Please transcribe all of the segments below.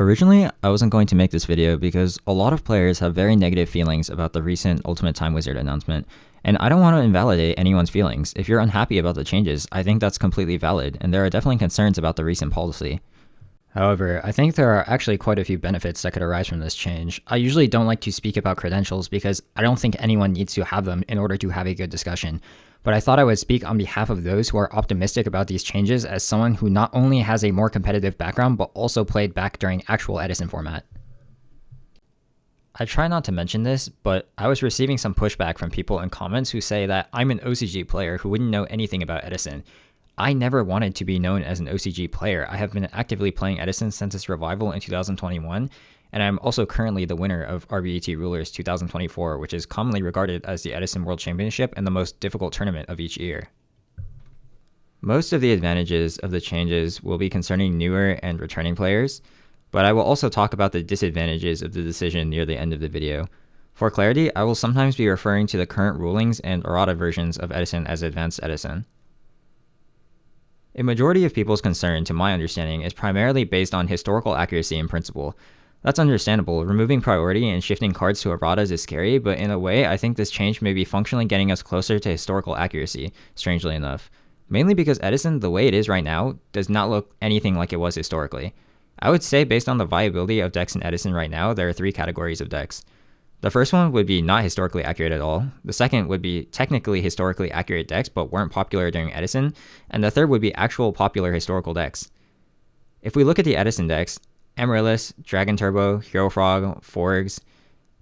Originally, I wasn't going to make this video because a lot of players have very negative feelings about the recent Ultimate Time Wizard announcement, and I don't want to invalidate anyone's feelings. If you're unhappy about the changes, I think that's completely valid, and there are definitely concerns about the recent policy. However, I think there are actually quite a few benefits that could arise from this change. I usually don't like to speak about credentials because I don't think anyone needs to have them in order to have a good discussion. But I thought I would speak on behalf of those who are optimistic about these changes as someone who not only has a more competitive background, but also played back during actual Edison format. I try not to mention this, but I was receiving some pushback from people in comments who say that I'm an OCG player who wouldn't know anything about Edison. I never wanted to be known as an OCG player. I have been actively playing Edison since its revival in 2021, and I'm also currently the winner of RBET Rulers 2024, which is commonly regarded as the Edison World Championship and the most difficult tournament of each year. Most of the advantages of the changes will be concerning newer and returning players, but I will also talk about the disadvantages of the decision near the end of the video. For clarity, I will sometimes be referring to the current rulings and errata versions of Edison as Advanced Edison. A majority of people's concern, to my understanding, is primarily based on historical accuracy in principle. That's understandable. Removing priority and shifting cards to erratas is scary, but in a way, I think this change may be functionally getting us closer to historical accuracy, strangely enough. Mainly because Edison, the way it is right now, does not look anything like it was historically. I would say based on the viability of decks in Edison right now, there are three categories of decks. The first one would be not historically accurate at all. The second would be technically historically accurate decks but weren't popular during Edison. And the third would be actual popular historical decks. If we look at the Edison decks, Amaryllis, Dragon Turbo, Hero Frog, Forgs,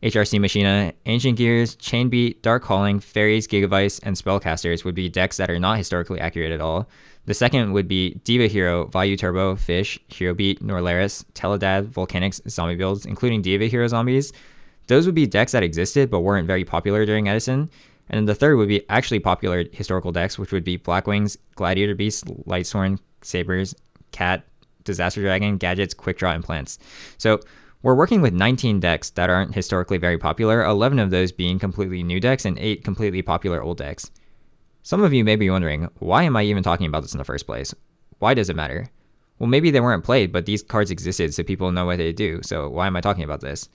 HRC Machina, Ancient Gears, Chainbeat, Dark Calling, Fairies, Gigavice, and Spellcasters would be decks that are not historically accurate at all. The second would be Diva Hero, Vayu Turbo, Fish, Hero Beat, Norlaris, Teledad, Volcanics, zombie builds, including Diva Hero zombies. Those would be decks that existed but weren't very popular during Edison. And then the third would be actually popular historical decks, which would be Blackwings, Gladiator Beasts, Lightsworn, Sabers, Cat, Disaster Dragon, Gadgets, Quickdraw, and Plants. So we're working with 19 decks that aren't historically very popular, 11 of those being completely new decks and 8 completely popular old decks. Some of you may be wondering, why am I even talking about this in the first place? Why does it matter? Well, maybe they weren't played, but these cards existed so people know what they do, so why am I talking about this?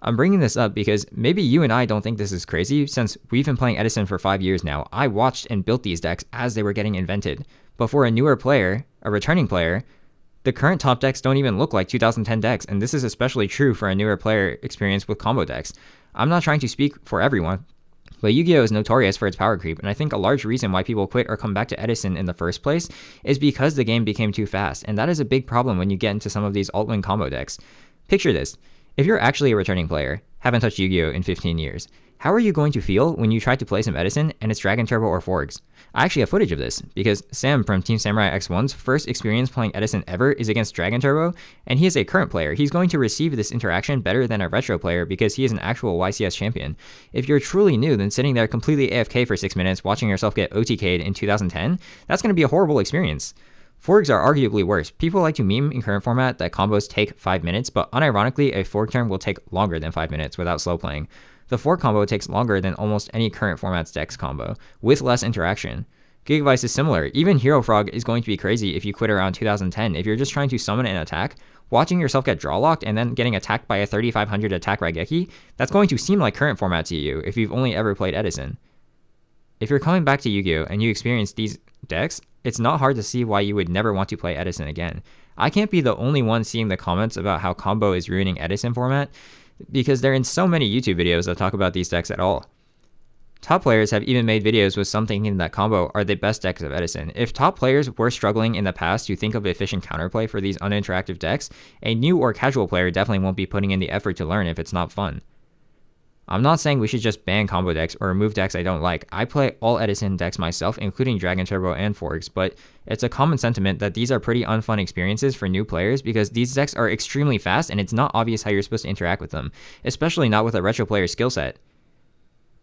I'm bringing this up because maybe you and I don't think this is crazy since we've been playing Edison for 5 years now. I watched and built these decks as they were getting invented. But for a newer player, a returning player, the current top decks don't even look like 2010 decks, and this is especially true for a newer player experienced with combo decks. I'm not trying to speak for everyone, but Yu-Gi-Oh! Is notorious for its power creep, and I think a large reason why people quit or come back to Edison in the first place is because the game became too fast, and that is a big problem when you get into some of these alt-win combo decks. Picture this. If you're actually a returning player, haven't touched Yu-Gi-Oh! In 15 years, how are you going to feel when you try to play some Edison and it's Dragon Turbo or Forgs? I actually have footage of this, because Sam from Team Samurai X1's first experience playing Edison ever is against Dragon Turbo, and he is a current player. He's going to receive this interaction better than a retro player because he is an actual YCS champion. If you're truly new, then sitting there completely AFK for 6 minutes watching yourself get OTK'd in 2010, that's going to be a horrible experience. Forgs are arguably worse. People like to meme in current format that combos take 5 minutes, but unironically, a Forg turn will take longer than 5 minutes without slow playing. The Forg combo takes longer than almost any current format's Dex combo, with less interaction. Gigavice is similar. Even Hero Frog is going to be crazy if you quit around 2010. If you're just trying to summon an attack, watching yourself get draw locked and then getting attacked by a 3500 attack Raigeki, that's going to seem like current format to you if you've only ever played Edison. If you're coming back to Yu-Gi-Oh! And you experience these decks, it's not hard to see why you would never want to play Edison again. I can't be the only one seeing the comments about how combo is ruining Edison format, because they're in so many YouTube videos that talk about these decks at all. Top players have even made videos with some thinking that combo are the best decks of Edison. If top players were struggling in the past to think of efficient counterplay for these uninteractive decks, a new or casual player definitely won't be putting in the effort to learn if it's not fun. I'm not saying we should just ban combo decks or remove decks I don't like. I play all Edison decks myself, including Dragon Turbo and Forgs, but it's a common sentiment that these are pretty unfun experiences for new players because these decks are extremely fast and it's not obvious how you're supposed to interact with them, especially not with a retro player's skill set.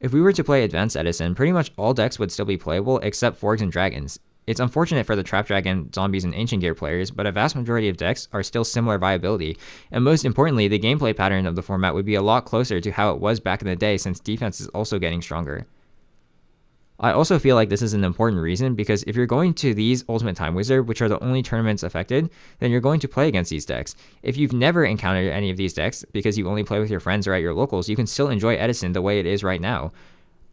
If we were to play Advanced Edison, pretty much all decks would still be playable except Forgs and Dragons. It's unfortunate for the Trap Dragon, Zombies, and Ancient Gear players, but a vast majority of decks are still similar viability, and most importantly, the gameplay pattern of the format would be a lot closer to how it was back in the day since defense is also getting stronger. I also feel like this is an important reason because if you're going to these Ultimate Time Wizard, which are the only tournaments affected, then you're going to play against these decks. If you've never encountered any of these decks because you only play with your friends or at your locals, you can still enjoy Edison the way it is right now.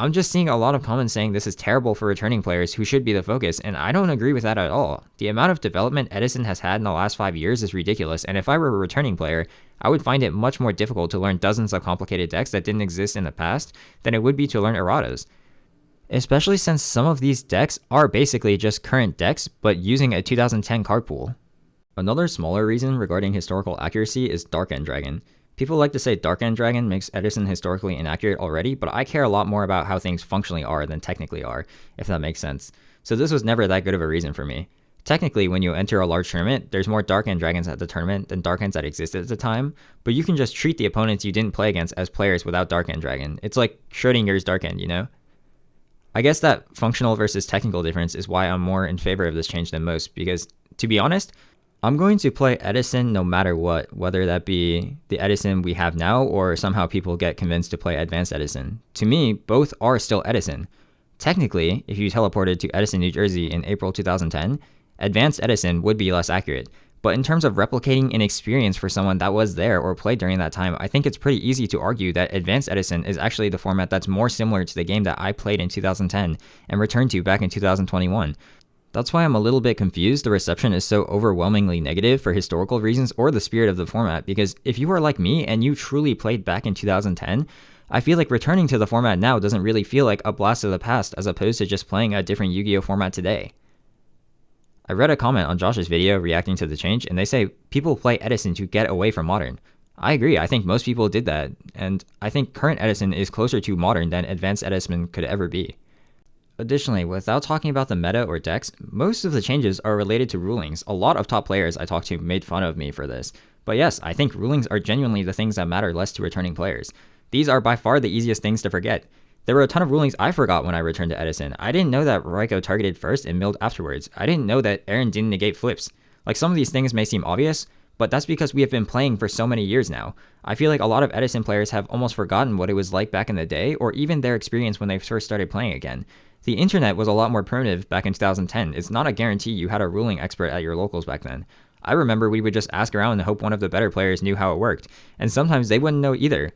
I'm just seeing a lot of comments saying this is terrible for returning players who should be the focus, and I don't agree with that at all. The amount of development Edison has had in the last 5 years is ridiculous, and if I were a returning player, I would find it much more difficult to learn dozens of complicated decks that didn't exist in the past than it would be to learn erratas. Especially since some of these decks are basically just current decks, but using a 2010 card pool. Another smaller reason regarding historical accuracy is Dark End Dragon. People like to say Dark End Dragon makes Edison historically inaccurate already, but I care a lot more about how things functionally are than technically are, if that makes sense. So this was never that good of a reason for me. Technically, when you enter a large tournament, there's more Dark End Dragons at the tournament than Dark Ends that existed at the time, but you can just treat the opponents you didn't play against as players without Dark End Dragon. It's like Schrodinger's Dark End, you know? I guess that functional versus technical difference is why I'm more in favor of this change than most, because, to be honest, I'm going to play Edison no matter what, whether that be the Edison we have now or somehow people get convinced to play Advanced Edison. To me, both are still Edison. Technically, if you teleported to Edison, New Jersey in April 2010, Advanced Edison would be less accurate. But in terms of replicating an experience for someone that was there or played during that time, I think it's pretty easy to argue that Advanced Edison is actually the format that's more similar to the game that I played in 2010 and returned to back in 2021. That's why I'm a little bit confused the reception is so overwhelmingly negative for historical reasons or the spirit of the format, because if you are like me and you truly played back in 2010, I feel like returning to the format now doesn't really feel like a blast of the past as opposed to just playing a different Yu-Gi-Oh format today. I read a comment on Josh's video reacting to the change, and they say people play Edison to get away from Modern. I agree, I think most people did that, and I think current Edison is closer to Modern than Advanced Edison could ever be. Additionally, without talking about the meta or decks, most of the changes are related to rulings. A lot of top players I talked to made fun of me for this. But yes, I think rulings are genuinely the things that matter less to returning players. These are by far the easiest things to forget. There were a ton of rulings I forgot when I returned to Edison. I didn't know that Raiko targeted first and milled afterwards. I didn't know that Aaron didn't negate flips. Like, some of these things may seem obvious, but that's because we have been playing for so many years now. I feel like a lot of Edison players have almost forgotten what it was like back in the day, or even their experience when they first started playing again. The internet was a lot more primitive back in 2010. It's not a guarantee you had a ruling expert at your locals back then. I remember we would just ask around and hope one of the better players knew how it worked, and sometimes they wouldn't know either.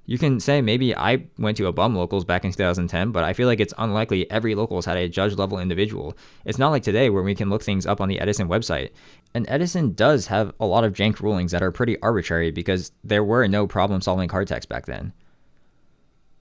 You can say maybe I went to a bum locals back in 2010, but I feel like it's unlikely every locals had a judge level individual. It's not like today where we can look things up on the Edison website. And Edison does have a lot of jank rulings that are pretty arbitrary because there were no problem solving card texts back then.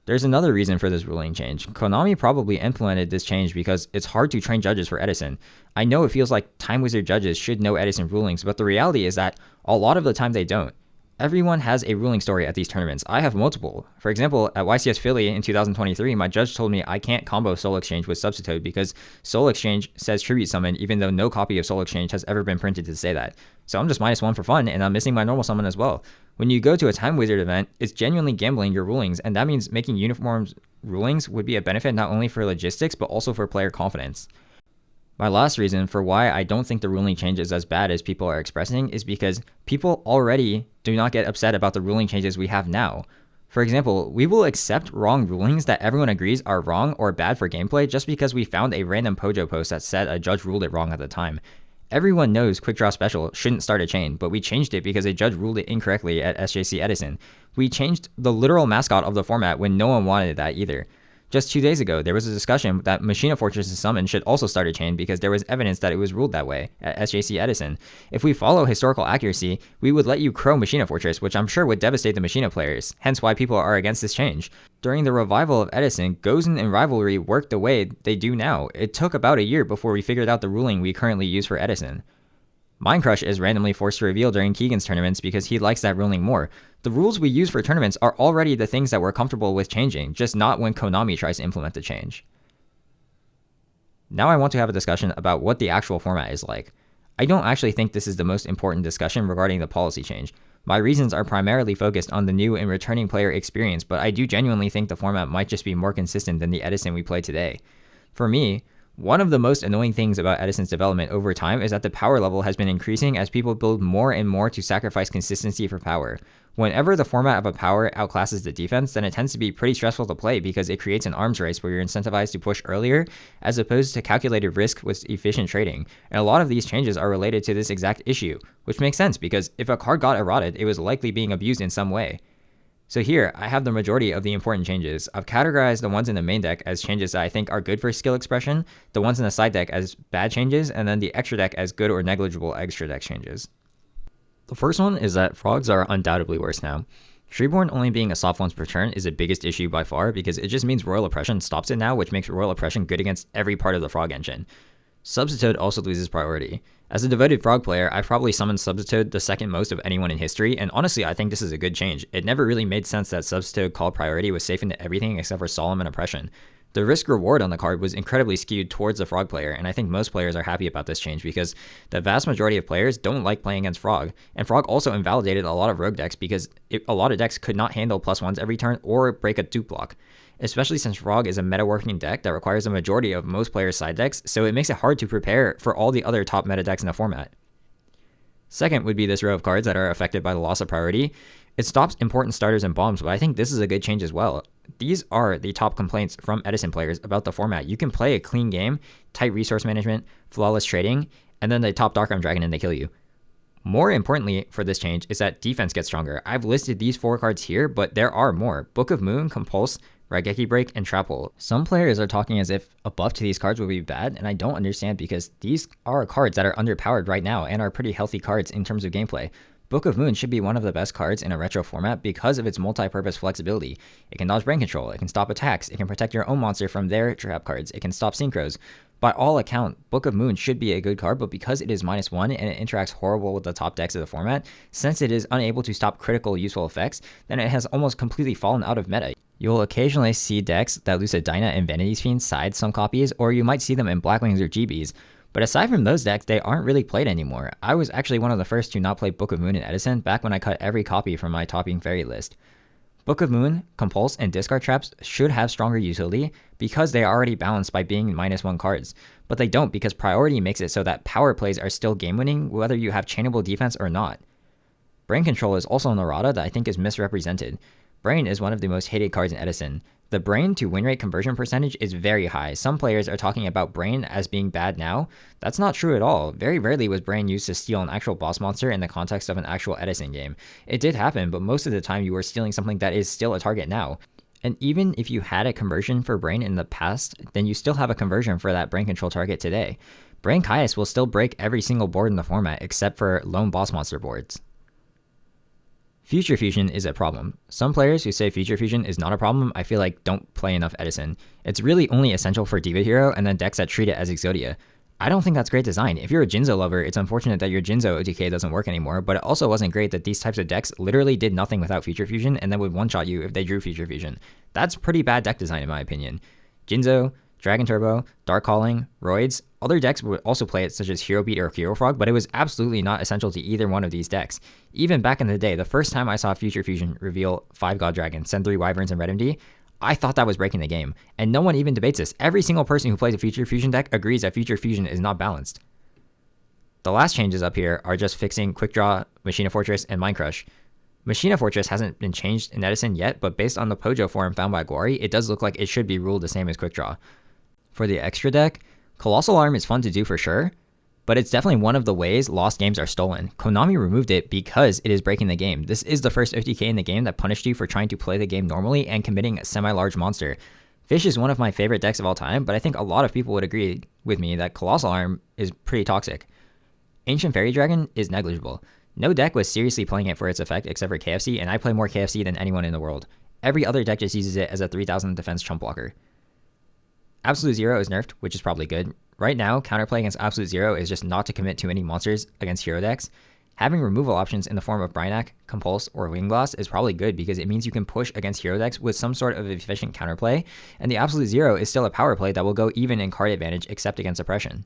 There's another reason for this ruling change. Konami probably implemented this change because it's hard to train judges for Edison. I know it feels like Time Wizard judges should know Edison rulings, but the reality is that a lot of the time they don't. Everyone has a ruling story at these tournaments. I have multiple. For example, at YCS Philly in 2023, my judge told me I can't combo Soul Exchange with Substitute because Soul Exchange says Tribute Summon, even though no copy of Soul Exchange has ever been printed to say that. So I'm just -1 for fun, and I'm missing my normal summon as well. When you go to a Time Wizard event, it's genuinely gambling your rulings, and that means making uniform rulings would be a benefit not only for logistics, but also for player confidence. My last reason for why I don't think the ruling change is as bad as people are expressing is because people already do not get upset about the ruling changes we have now. For example, we will accept wrong rulings that everyone agrees are wrong or bad for gameplay just because we found a random Pojo post that said a judge ruled it wrong at the time. Everyone knows Quick Draw Special shouldn't start a chain, but we changed it because a judge ruled it incorrectly at SJC Edison. We changed the literal mascot of the format when no one wanted that either. Just 2 days ago, there was a discussion that Machina Fortress's summon should also start a chain because there was evidence that it was ruled that way at SJC Edison. If we follow historical accuracy, we would let you crow Machina Fortress, which I'm sure would devastate the Machina players, hence why people are against this change. During the revival of Edison, Gozen and Rivalry worked the way they do now. It took about a year before we figured out the ruling we currently use for Edison. Mindcrush is randomly forced to reveal during Keegan's tournaments because he likes that ruling more. The rules we use for tournaments are already the things that we're comfortable with changing, just not when Konami tries to implement the change. Now I want to have a discussion about what the actual format is like. I don't actually think this is the most important discussion regarding the policy change. My reasons are primarily focused on the new and returning player experience, but I do genuinely think the format might just be more consistent than the Edison we play today. For me, one of the most annoying things about Edison's development over time is that the power level has been increasing as people build more and more to sacrifice consistency for power. Whenever the format of a power outclasses the defense, then it tends to be pretty stressful to play because it creates an arms race where you're incentivized to push earlier as opposed to calculated risk with efficient trading. And a lot of these changes are related to this exact issue, which makes sense because if a card got eroded, it was likely being abused in some way. So here, I have the majority of the important changes. I've categorized the ones in the main deck as changes that I think are good for skill expression, the ones in the side deck as bad changes, and then the extra deck as good or negligible extra deck changes. The first one is that frogs are undoubtedly worse now. Treeborn only being a soft once per turn is the biggest issue by far because it just means Royal Oppression stops it now, which makes Royal Oppression good against every part of the frog engine. Substitute also loses priority. As a devoted frog player, I've probably summoned Substitute the second most of anyone in history, and honestly I think this is a good change. It never really made sense that Substitute called priority was safe into everything except for Solemn and Oppression. The risk reward on the card was incredibly skewed towards the frog player, and I think most players are happy about this change because the vast majority of players don't like playing against frog, and frog also invalidated a lot of rogue decks because a lot of decks could not handle +1s every turn or break a dupe block, especially since frog is a meta working deck that requires a majority of most players' side decks, so it makes it hard to prepare for all the other top meta decks in the format. Second would be this row of cards that are affected by the loss of priority. It stops important starters and bombs, but I think this is a good change as well. These are the top complaints from Edison players about the format. You can play a clean game, tight resource management, flawless trading, and then they top Dark Arm Dragon and they kill you. More importantly for this change is that defense gets stronger. I've listed these 4 cards here, but there are more. Book of Moon, Compulse, Raigeki Break, and Trap Hole. Some players are talking as if a buff to these cards would be bad, and I don't understand because these are cards that are underpowered right now and are pretty healthy cards in terms of gameplay. Book of Moon should be one of the best cards in a retro format because of its multi-purpose flexibility. It can dodge brain control, it can stop attacks, it can protect your own monster from their trap cards, it can stop synchros. By all account, Book of Moon should be a good card, but because it is -1 and it interacts horrible with the top decks of the format, since it is unable to stop critical useful effects, then it has almost completely fallen out of meta. You'll occasionally see decks that Lucid Dyna and Vanity's Fiend side some copies, or you might see them in Blackwings or GBs. But aside from those decks, they aren't really played anymore. I was actually one of the first to not play Book of Moon in Edison back when I cut every copy from my topping fairy list. Book of Moon, Compulse, and Discard Traps should have stronger utility because they are already balanced by being -1 cards, but they don't because priority makes it so that power plays are still game winning whether you have chainable defense or not. Brain Control is also an errata that I think is misrepresented. Brain is one of the most hated cards in Edison. The brain to win rate conversion percentage is very high. Some players are talking about brain as being bad now. That's not true at all. Very rarely was brain used to steal an actual boss monster in the context of an actual Edison game. It did happen, but most of the time you were stealing something that is still a target now. And even if you had a conversion for brain in the past, then you still have a conversion for that brain control target today. Brain Caius will still break every single board in the format except for lone boss monster boards. Future Fusion is a problem. Some players who say Future Fusion is not a problem, I feel like don't play enough Edison. It's really only essential for Diva Hero and then decks that treat it as Exodia. I don't think that's great design. If you're a Jinzo lover, it's unfortunate that your Jinzo OTK doesn't work anymore, but it also wasn't great that these types of decks literally did nothing without Future Fusion and then would one-shot you if they drew Future Fusion. That's pretty bad deck design in my opinion. Jinzo, Dragon Turbo, Dark Calling, Roids, other decks would also play it such as Hero Beat or Hero Frog, but it was absolutely not essential to either one of these decks. Even back in the day, the first time I saw Future Fusion reveal 5 God Dragons, send 3 Wyverns, and Red MD, I thought that was breaking the game, and no one even debates this. Every single person who plays a Future Fusion deck agrees that Future Fusion is not balanced. The last changes up here are just fixing Quick Draw, Machina Fortress, and Mind Crush. Machina Fortress hasn't been changed in Edison yet, but based on the Pojo forum found by Guari, it does look like it should be ruled the same as Quick Draw. For the extra deck, Colossal Arm is fun to do for sure, but it's definitely one of the ways lost games are stolen. Konami removed it because it is breaking the game. This is the first OTK in the game that punished you for trying to play the game normally and committing a semi-large monster. Fish is one of my favorite decks of all time, but I think a lot of people would agree with me that Colossal Arm is pretty toxic. Ancient Fairy Dragon is negligible. No deck was seriously playing it for its effect except for KFC, and I play more KFC than anyone in the world. Every other deck just uses it as a 3000 defense chump blocker. Absolute Zero is nerfed, which is probably good. Right now, counterplay against Absolute Zero is just not to commit too many monsters against hero decks. Having removal options in the form of Brainac, Compulse, or Wingloss is probably good because it means you can push against hero decks with some sort of efficient counterplay, and the Absolute Zero is still a power play that will go even in card advantage except against oppression.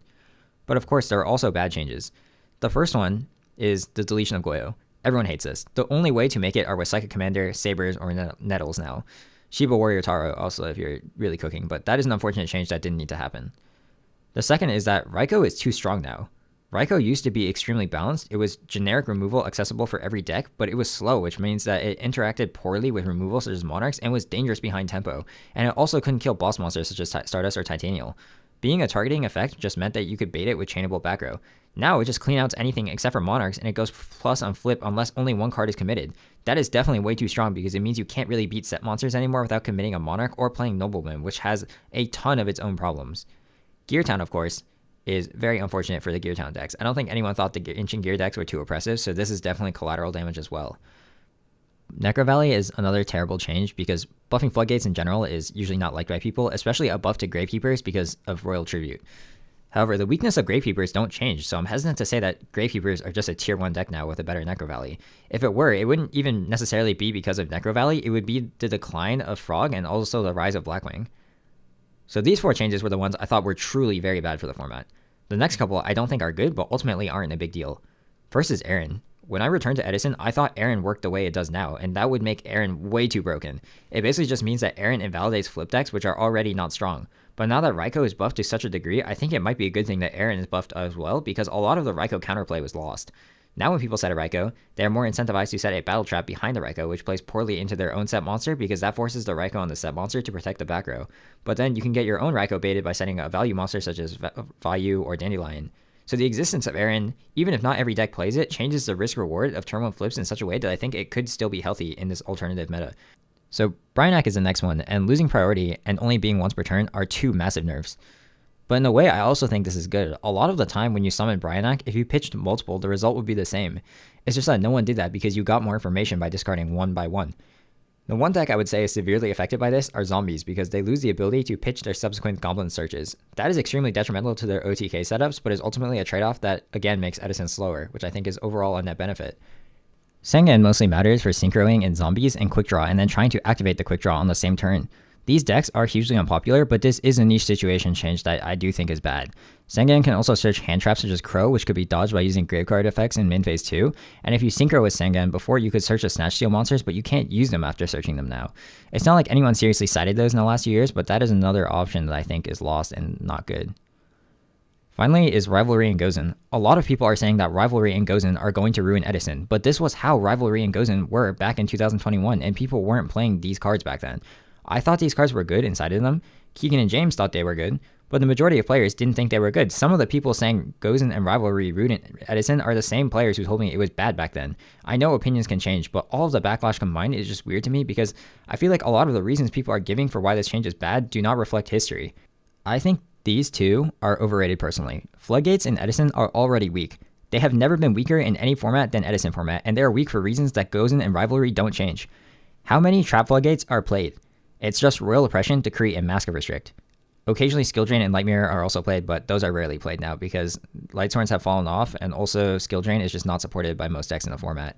But of course, there are also bad changes. The first one is the deletion of Goyo. Everyone hates this. The only way to make it are with Psychic Commander, Sabers, or Nettles now. Shiba Warrior Taro also if you're really cooking, but that is an unfortunate change that didn't need to happen. The second is that Raikou is too strong now. Raikou used to be extremely balanced. It was generic removal accessible for every deck, but it was slow, which means that it interacted poorly with removal such as Monarchs and was dangerous behind tempo. And it also couldn't kill boss monsters such as Stardust or Titanial. Being a targeting effect just meant that you could bait it with chainable back row. Now it just clean outs anything except for Monarchs, and it goes plus on flip unless only one card is committed. That is definitely way too strong because it means you can't really beat set monsters anymore without committing a Monarch or playing Nobleman, which has a ton of its own problems. Gear Town, of course, is very unfortunate for the Gear Town decks. I don't think anyone thought the Ancient Gear decks were too oppressive, so this is definitely collateral damage as well. Necro Valley is another terrible change because buffing Floodgates in general is usually not liked by people, especially a buff to Gravekeepers because of Royal Tribute. However, the weakness of Gravekeepers don't change, so I'm hesitant to say that Gravekeepers are just a tier 1 deck now with a better Necro Valley. If it were, it wouldn't even necessarily be because of Necro Valley, it would be the decline of Frog and also the rise of Blackwing. So these 4 changes were the ones I thought were truly very bad for the format. The next couple I don't think are good, but ultimately aren't a big deal. First is Aaron. When I returned to Edison, I thought Aaron worked the way it does now, and that would make Aaron way too broken. It basically just means that Aaron invalidates flip decks, which are already not strong. But now that Raikou is buffed to such a degree, I think it might be a good thing that Aaron is buffed as well, because a lot of the Raikou counterplay was lost. Now when people set a Raikou, they are more incentivized to set a battle trap behind the Raikou, which plays poorly into their own set monster because that forces the Raikou on the set monster to protect the back row. But then you can get your own Raikou baited by setting a value monster such as Vayu or Dandelion. So the existence of Aaron, even if not every deck plays it, changes the risk-reward of turn 1 flips in such a way that I think it could still be healthy in this alternative meta. So Bryonak is the next one, and losing priority and only being once per turn are 2 massive nerfs. But in a way, I also think this is good. A lot of the time when you summon Bryonak, if you pitched multiple, the result would be the same. It's just that no one did that because you got more information by discarding one by one. The one deck I would say is severely affected by this are zombies because they lose the ability to pitch their subsequent goblin searches. That is extremely detrimental to their OTK setups, but is ultimately a trade-off that again makes Edison slower, which I think is overall a net benefit. Sengen mostly matters for synchroing in zombies and quick draw and then trying to activate the quick draw on the same turn. These decks are hugely unpopular, but this is a niche situation change that I do think is bad. Sengen can also search hand traps such as Crow, which could be dodged by using gravecard effects in min phase 2, and if you synchro with Sengen, before you could search the Snatch Steal monsters, but you can't use them after searching them now. It's not like anyone seriously cited those in the last few years, but that is another option that I think is lost and not good. Finally is Rivalry and Gozen. A lot of people are saying that Rivalry and Gozen are going to ruin Edison, but this was how Rivalry and Gozen were back in 2021, and people weren't playing these cards back then. I thought these cards were good inside of them. Keegan and James thought they were good, but the majority of players didn't think they were good. Some of the people saying Gozen and Rivalry ruined Edison are the same players who told me it was bad back then. I know opinions can change, but all of the backlash combined is just weird to me because I feel like a lot of the reasons people are giving for why this change is bad do not reflect history. I think these two are overrated personally. Floodgates and Edison are already weak. They have never been weaker in any format than Edison format, and they are weak for reasons that Gozen and Rivalry don't change. How many trap floodgates are played? It's just Royal Oppression, Decree, and Mask of Restrict. Occasionally Skill Drain and Light Mirror are also played, but those are rarely played now because Light Sworns have fallen off, and also Skill Drain is just not supported by most decks in the format.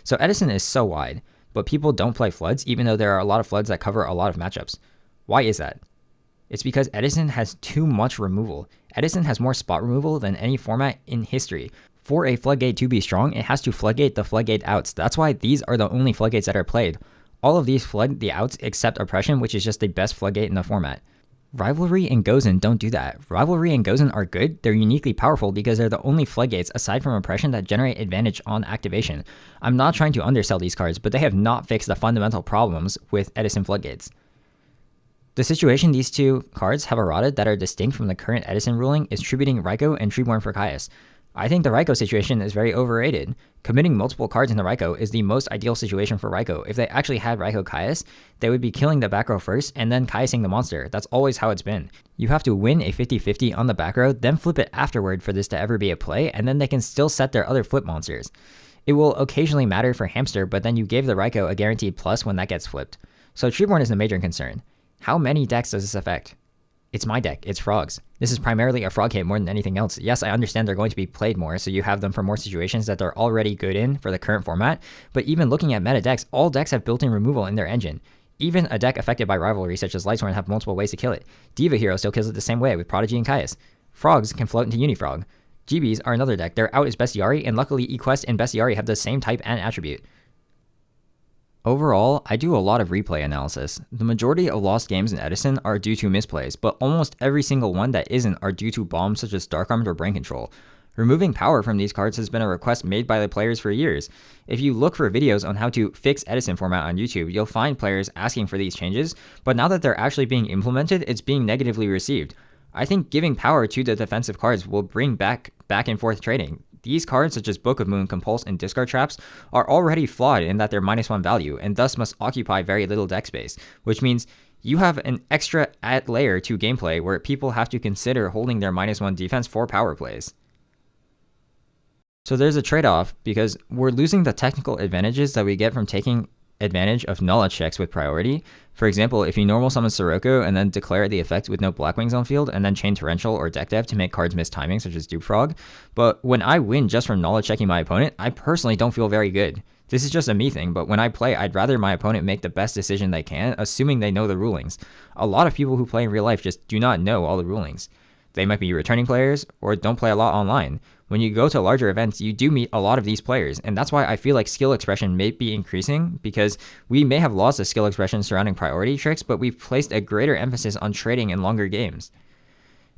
So Edison is so wide, but people don't play Floods even though there are a lot of Floods that cover a lot of matchups. Why is that? It's because Edison has too much removal. Edison has more spot removal than any format in history. For a Floodgate to be strong, it has to Floodgate the Floodgate outs. That's why these are the only Floodgates that are played. All of these flood the outs except Oppression, which is just the best Floodgate in the format. Rivalry and Gozen don't do that. Rivalry and Gozen are good, they're uniquely powerful because they're the only Floodgates aside from Oppression that generate advantage on activation. I'm not trying to undersell these cards, but they have not fixed the fundamental problems with Edison Floodgates. The situation these two cards have eroded that are distinct from the current Edison ruling is tributing Raikou and Treeborn for Caius. I think the Raikou situation is very overrated. Committing multiple cards in the Raikou is the most ideal situation for Raikou. If they actually had Raikou Caius, they would be killing the back row first and then Caiusing the monster. That's always how it's been. You have to win a 50-50 on the back row, then flip it afterward for this to ever be a play, and then they can still set their other flip monsters. It will occasionally matter for Hamster, but then you gave the Raikou a guaranteed plus when that gets flipped. So Treeborn is the major concern. How many decks does this affect? It's my deck, it's Frogs. This is primarily a Frog hit more than anything else. Yes, I understand they're going to be played more, so you have them for more situations that they're already good in for the current format, but even looking at meta decks, all decks have built-in removal in their engine. Even a deck affected by Rivalry such as Lightsworn have multiple ways to kill it. Diva Hero still kills it the same way with Prodigy and Caius. Frogs can float into Unifrog. GBs are another deck. Their out is Bestiari, and luckily Equest and Bestiari have the same type and attribute. Overall, I do a lot of replay analysis. The majority of lost games in Edison are due to misplays, but almost every single one that isn't are due to bombs such as Dark Armed or Brain Control. Removing power from these cards has been a request made by the players for years. If you look for videos on how to fix Edison format on YouTube, you'll find players asking for these changes, but now that they're actually being implemented, it's being negatively received. I think giving power to the defensive cards will bring back and forth trading. These cards, such as Book of Moon, Compulse, and Discard Traps, are already flawed in that they're -1 value, and thus must occupy very little deck space, which means you have an extra add layer to gameplay where people have to consider holding their -1 defense for power plays. So there's a trade-off because we're losing the technical advantages that we get from taking advantage of knowledge checks with priority. For example, if you normal summon Sirocco and then declare the effect with no Blackwings on field and then chain Torrential or Deck Dev to make cards miss timing such as Dupe Frog. But when I win just from knowledge checking my opponent, I personally don't feel very good. This is just a me thing, but when I play, I'd rather my opponent make the best decision they can, assuming they know the rulings. A lot of people who play in real life just do not know all the rulings. They might be returning players or don't play a lot online. When you go to larger events, you do meet a lot of these players, and that's why I feel like skill expression may be increasing, because we may have lost the skill expression surrounding priority tricks, but we've placed a greater emphasis on trading in longer games.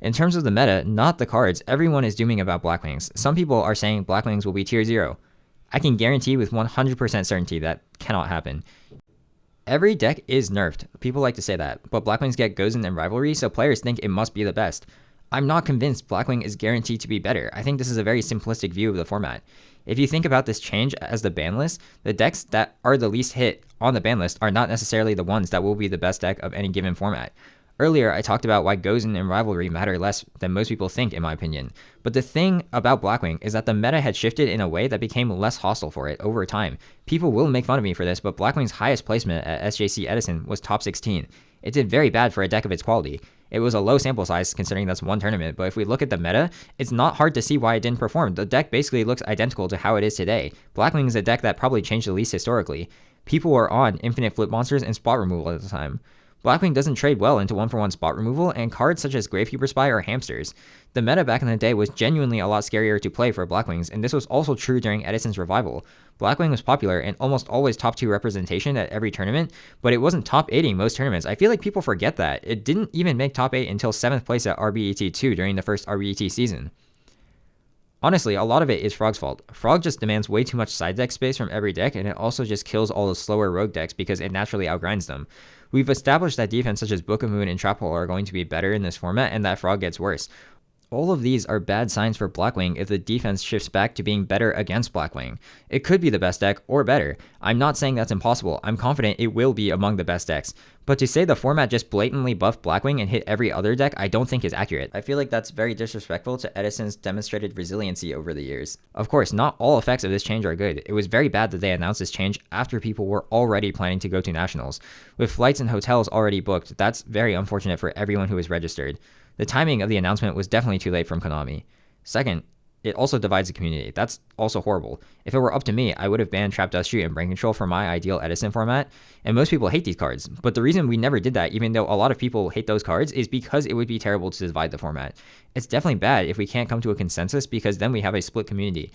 In terms of the meta, not the cards, everyone is dooming about Blackwings. Some people are saying Blackwings will be tier 0. I can guarantee with 100% certainty that cannot happen. Every deck is nerfed, people like to say that, but Blackwings get Gozen and Rivalry, so players think it must be the best. I'm not convinced Blackwing is guaranteed to be better. I think this is a very simplistic view of the format. If you think about this change as the ban list, the decks that are the least hit on the ban list are not necessarily the ones that will be the best deck of any given format. Earlier, I talked about why Gozen and Rivalry matter less than most people think, in my opinion. But the thing about Blackwing is that the meta had shifted in a way that became less hostile for it over time. People will make fun of me for this, but Blackwing's highest placement at SJC Edison was top 16. It did very bad for a deck of its quality. It was a low sample size considering that's one tournament, but if we look at the meta, it's not hard to see why it didn't perform. The deck basically looks identical to how it is today. Blackwing is a deck that probably changed the least historically. People were on infinite flip monsters and spot removal at the time. Blackwing doesn't trade well into 1-for-1 spot removal, and cards such as Gravekeeper Spy are hamsters. The meta back in the day was genuinely a lot scarier to play for Blackwings, and this was also true during Edison's revival. Blackwing was popular and almost always top 2 representation at every tournament, but it wasn't top 8ing most tournaments. I feel like people forget that. It didn't even make top 8 until 7th place at RBET 2 during the first RBET season. Honestly, a lot of it is Frog's fault. Frog just demands way too much side deck space from every deck, and it also just kills all the slower rogue decks because it naturally outgrinds them. We've established that defense such as Book of Moon and Trap Hole are going to be better in this format, and that Frog gets worse. All of these are bad signs for Blackwing if the defense shifts back to being better against Blackwing. It could be the best deck or better. I'm not saying that's impossible. I'm confident it will be among the best decks. But to say the format just blatantly buffed Blackwing and hit every other deck, I don't think is accurate. I feel like that's very disrespectful to Edison's demonstrated resiliency over the years. Of course, not all effects of this change are good. It was very bad that they announced this change after people were already planning to go to Nationals. With flights and hotels already booked, that's very unfortunate for everyone who is registered. The timing of the announcement was definitely too late from Konami. Second, it also divides the community. That's also horrible. If it were up to me, I would have banned Trap Dust Shoot and Brain Control for my ideal Edison format, and most people hate these cards. But the reason we never did that, even though a lot of people hate those cards, is because it would be terrible to divide the format. It's definitely bad if we can't come to a consensus, because then we have a split community.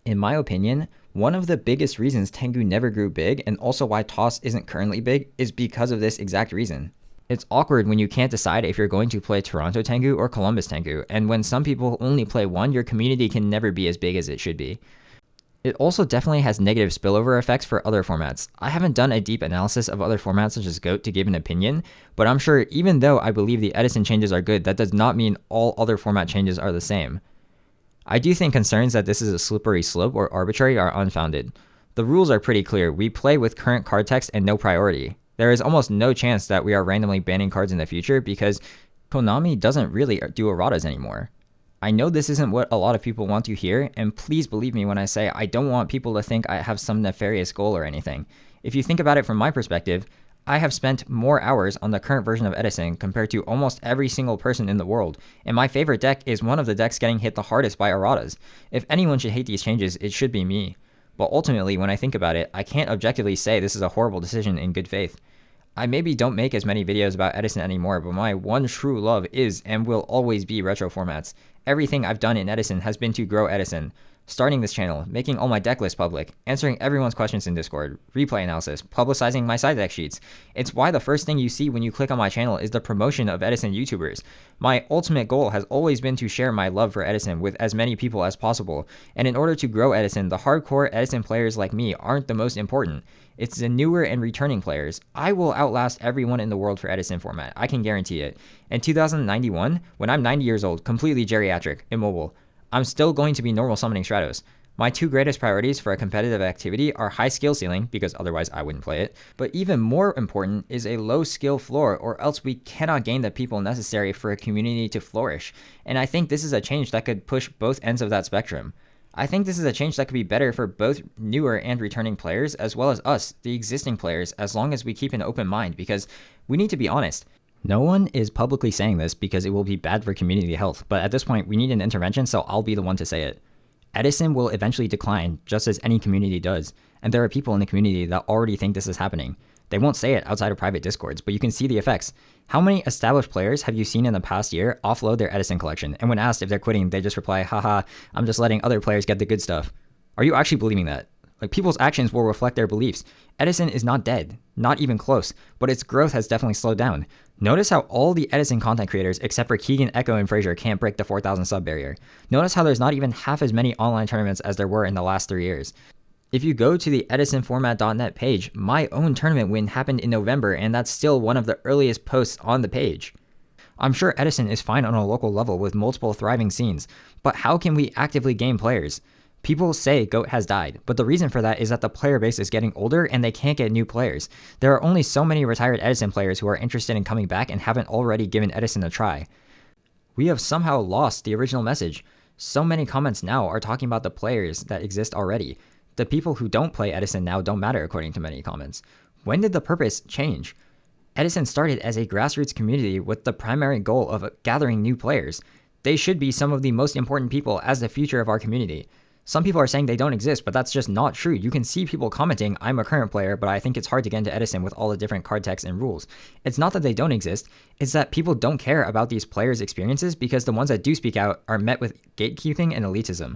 In my opinion, one of the biggest reasons Tengu never grew big, and also why Toss isn't currently big, is because of this exact reason. It's awkward when you can't decide if you're going to play Toronto Tengu or Columbus Tengu, and when some people only play one, your community can never be as big as it should be. It also definitely has negative spillover effects for other formats. I haven't done a deep analysis of other formats such as GOAT to give an opinion, but I'm sure even though I believe the Edison changes are good, that does not mean all other format changes are the same. I do think concerns that this is a slippery slope or arbitrary are unfounded. The rules are pretty clear. We play with current card text and no priority. There is almost no chance that we are randomly banning cards in the future because Konami doesn't really do erratas anymore. I know this isn't what a lot of people want to hear, and please believe me when I say I don't want people to think I have some nefarious goal or anything. If you think about it from my perspective, I have spent more hours on the current version of Edison compared to almost every single person in the world, and my favorite deck is one of the decks getting hit the hardest by erratas. If anyone should hate these changes, it should be me. But ultimately, when I think about it, I can't objectively say this is a horrible decision in good faith. I maybe don't make as many videos about Edison anymore, but my one true love is and will always be retro formats. Everything I've done in Edison has been to grow Edison. starting this channel, making all my deck lists public, answering everyone's questions in Discord, replay analysis, publicizing my side deck sheets. It's why the first thing you see when you click on my channel is the promotion of Edison YouTubers. My ultimate goal has always been to share my love for Edison with as many people as possible, and in order to grow Edison, the hardcore Edison players like me aren't the most important. It's the newer and returning players. I will outlast everyone in the world for Edison format. I can guarantee it. In 2091, when I'm 90 years old, completely geriatric, immobile, I'm still going to be normal summoning Stratos. My two greatest priorities for a competitive activity are high skill ceiling, because otherwise I wouldn't play it, but even more important is a low skill floor, or else we cannot gain the people necessary for a community to flourish. And I think this is a change that could push both ends of that spectrum. I think this is a change that could be better for both newer and returning players, as well as us, the existing players, as long as we keep an open mind, because we need to be honest. No one is publicly saying this because it will be bad for community health, but at this point we need an intervention, so I'll be the one to say it. Edison will eventually decline, just as any community does, and there are people in the community that already think this is happening. They won't say it outside of private discords, but you can see the effects. How many established players have you seen in the past year offload their Edison collection, and when asked if they're quitting, they just reply, haha, I'm just letting other players get the good stuff. Are you actually believing that? Like, people's actions will reflect their beliefs. Edison is not dead, not even close, but its growth has definitely slowed down. Notice how all the Edison content creators, except for Keegan, Echo, and Fraser, can't break the 4,000 sub barrier. Notice how there's not even half as many online tournaments as there were in the last 3 years. If you go to the edisonformat.net page, my own tournament win happened in November, and that's still one of the earliest posts on the page. I'm sure Edison is fine on a local level with multiple thriving scenes, but how can we actively gain players? People say GOAT has died, but the reason for that is that the player base is getting older and they can't get new players. There are only so many retired Edison players who are interested in coming back and haven't already given Edison a try. We have somehow lost the original message. So many comments now are talking about the players that exist already. The people who don't play Edison now don't matter, according to many comments. When did the purpose change? Edison started as a grassroots community with the primary goal of gathering new players. They should be some of the most important people as the future of our community. Some people are saying they don't exist, but that's just not true. You can see people commenting, I'm a current player, but I think it's hard to get into Edison with all the different card texts and rules. It's not that they don't exist, it's that people don't care about these players' experiences because the ones that do speak out are met with gatekeeping and elitism.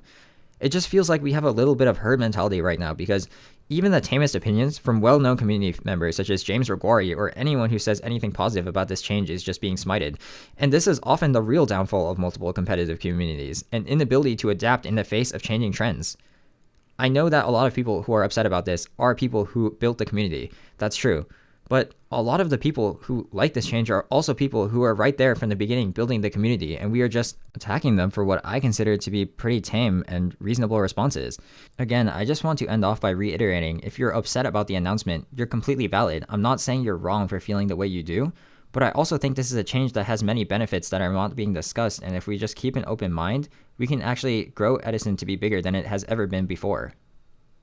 It just feels like we have a little bit of herd mentality right now, because even the tamest opinions from well-known community members such as James Reguari or anyone who says anything positive about this change is just being smited. And this is often the real downfall of multiple competitive communities, an inability to adapt in the face of changing trends. I know that a lot of people who are upset about this are people who built the community. That's true. But a lot of the people who like this change are also people who are right there from the beginning building the community, and we are just attacking them for what I consider to be pretty tame and reasonable responses. Again, I just want to end off by reiterating, if you're upset about the announcement, you're completely valid. I'm not saying you're wrong for feeling the way you do, but I also think this is a change that has many benefits that are not being discussed, and if we just keep an open mind, we can actually grow Edison to be bigger than it has ever been before.